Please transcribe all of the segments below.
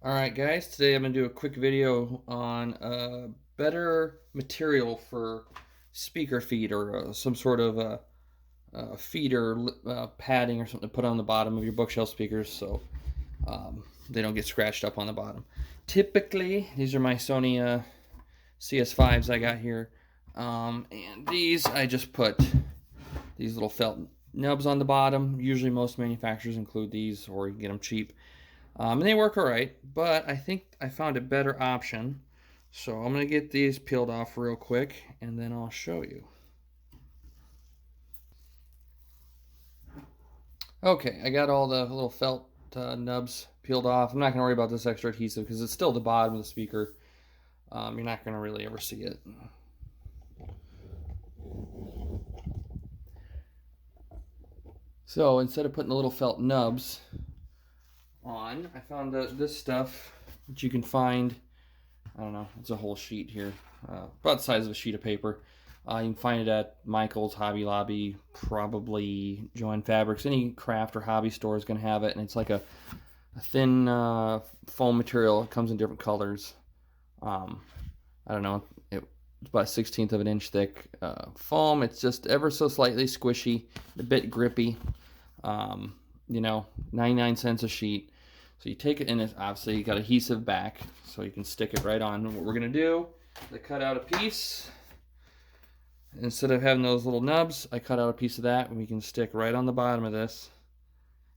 Alright guys, today I'm going to do a quick video on better material for speaker feed or some sort of feeder padding or something to put on the bottom of your bookshelf speakers so they don't get scratched up on the bottom. Typically, these are my Sony CS5s I got here, and these I just put these little felt nubs on the bottom. Usually most manufacturers include these, or you can get them cheap. And they work all right, but I think I found a better option. So I'm going to get these peeled off real quick, and then I'll show you. Okay, I got all the little felt nubs peeled off. I'm not going to worry about this extra adhesive because it's still the bottom of the speaker. You're not going to really ever see it. So instead of putting the little felt nubs on, I found this stuff that you can find. I don't know, it's a whole sheet here, about the size of a sheet of paper. You can find it at Michael's, Hobby Lobby, probably Joann Fabrics. Any craft or hobby store is going to have it, and it's like a thin foam material. It comes in different colors. I don't know, it's about 1/16 of an inch thick foam. It's just ever so slightly squishy, a bit grippy. 99 cents a sheet. So you take it, and it's obviously you got adhesive back, so you can stick it right on. And what we're gonna do is I cut out a piece. Instead of having those little nubs, I cut out a piece of that, and we can stick right on the bottom of this.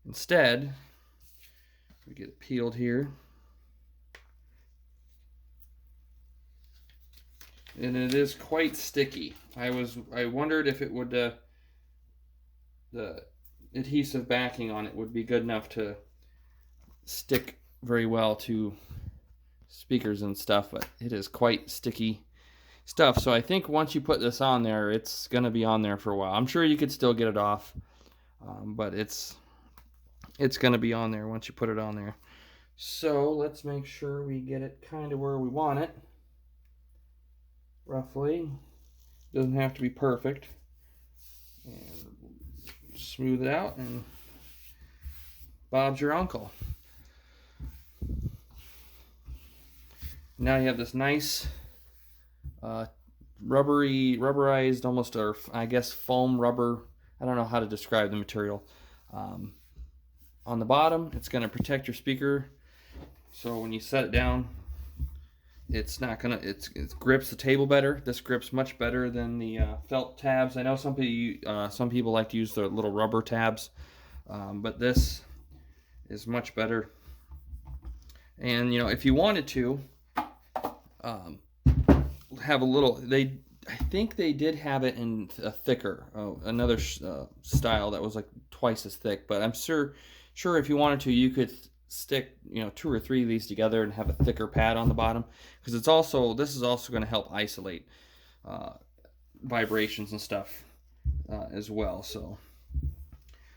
Instead, we get it peeled here, and it is quite sticky. I wondered if it would the adhesive backing on it would be good enough to stick very well to speakers and stuff, but it is quite sticky stuff. So I think once you put this on there, it's going to be on there for a while. I'm sure you could still get it off, but it's going to be on there once you put it on there. So let's make sure we get it kind of where we want it, roughly. Doesn't have to be perfect. And smooth it out, and Bob's your uncle. Now you have this nice rubberized, almost, or I guess foam rubber. I don't know how to describe the material. On the bottom, it's going to protect your speaker, so when you set it down, it's not gonna. It grips the table better. This grips much better than the felt tabs. I know some people like to use the little rubber tabs, but this is much better. And if you wanted to have a little, I think they did have it in a thicker, another style that was like twice as thick. But I'm sure if you wanted to, you could stick 2 or 3 of these together and have a thicker pad on the bottom, because this is also going to help isolate vibrations and stuff as well. So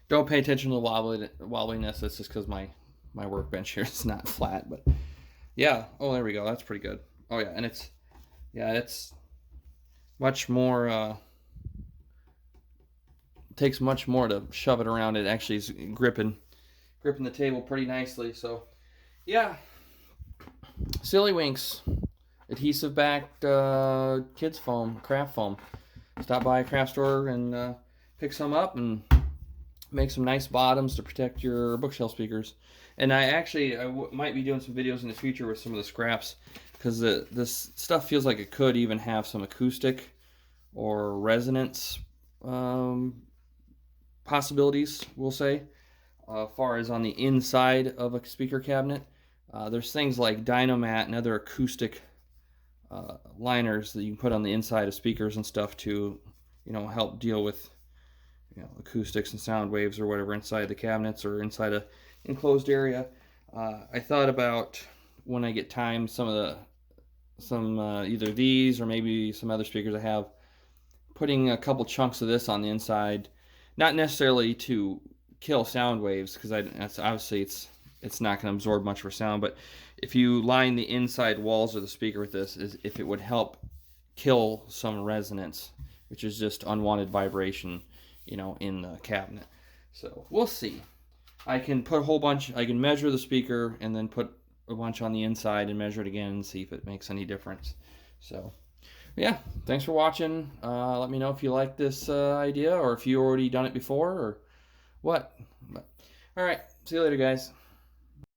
don't pay attention to the wobbliness. That's just because my workbench here is not flat. But yeah, oh, there we go. That's pretty good. Oh yeah, and it's much more. Takes much more to shove it around. It actually is gripping the table pretty nicely. So yeah, Silly Winks adhesive backed kids foam, craft foam. Stop by a craft store and pick some up and make some nice bottoms to protect your bookshelf speakers. And I might be doing some videos in the future with some of the scraps, because this stuff feels like it could even have some acoustic or resonance possibilities, we'll say. Far as on the inside of a speaker cabinet, there's things like Dynomat and other acoustic liners that you can put on the inside of speakers and stuff to, help deal with, acoustics and sound waves or whatever inside the cabinets or inside a enclosed area. I thought about, when I get time, either these or maybe some other speakers I have, putting a couple chunks of this on the inside, not necessarily to kill sound waves, because obviously it's not going to absorb much for sound, but if you line the inside walls of the speaker with this, if it would help kill some resonance, which is just unwanted vibration, in the cabinet. So we'll see. I can put a whole bunch. I can measure the speaker and then put a bunch on the inside and measure it again and see if it makes any difference. So yeah, thanks for watching. Let me know if you like this idea, or if you already done it before, or what. But, all right, see you later, guys.